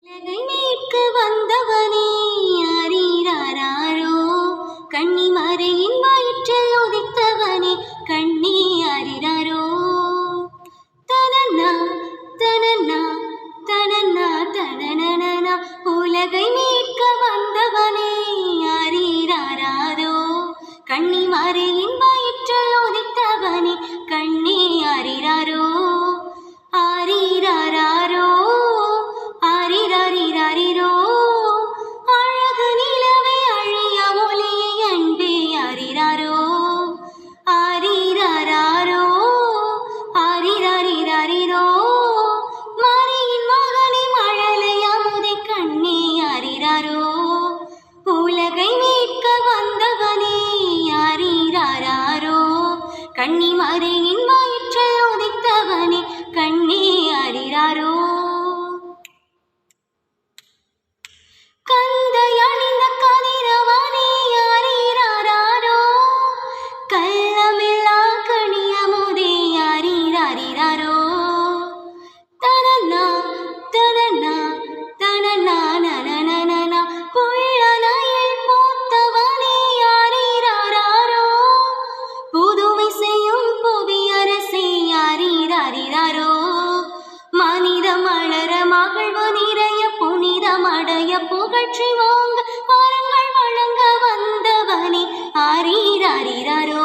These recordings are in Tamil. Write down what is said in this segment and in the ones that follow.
உலகை மீட்க வந்தவனே அரீராரோ, கன்னிமறையின் வயிற்றில் உதித்தவனே கண்ணே அரீராரோ. தனனா தனனா தனனா தனனனா, உலகை மீட்க வந்தவனே அரீராரோ, கன்னிமறையின் வயிற்றில் உதித்தவனே கண்ணே அரீராரோ. ஆரீராரோ ஆரிரரிரரிரோ, அழகு நிலவை அழிய ஒளியை அன்பே அறிராரோ. ஆரிரரோ ஆரிரரிரரிரோ, மரியின் மகனை மழலை அமுதை கண்ணே அறிராரோ. உலகை மீட்க வந்தவனே அறிராரோ, கன்னிமறையின் வயிற்றில் உதித்தவனே கண்ணே அறிராரோ. கந்தை அணிந்த கதிரவனே அரீராரோ, கள்ளமில்லா கனியமுதே அரீராரோ. தனனா தனனா தனனா நனனனா, புள்ளனையில் பூத்தவனே அரீராரோ, புதுமை செய்யும் புவியரசே அரீராரோ. மனித மலர மகிழ்வு நிறைய புனிதமடைய புகழ்ச்சி வாங்க வரங்கள் வழங்க வந்தவனே அரீராரோ.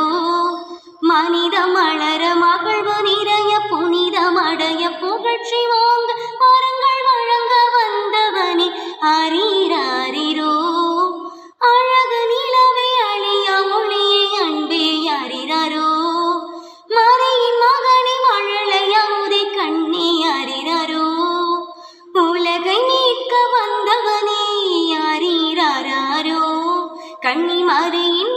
மனித மலர மகிழ்வு நிறைய புனிதமடைய புகழ்ச்சி வாங்க வரங்கள் வழங்க வந்தவனே அரீராரோ. அழகு நிலவை அழிய ஒளியை அன்பே அறிராரோ, மரியின் மகனை மழலை அமுதை கண்ணே அறிராரோ. உலகை மீட்க வந்தவனே அரீராரோ, கன்னிமறையின்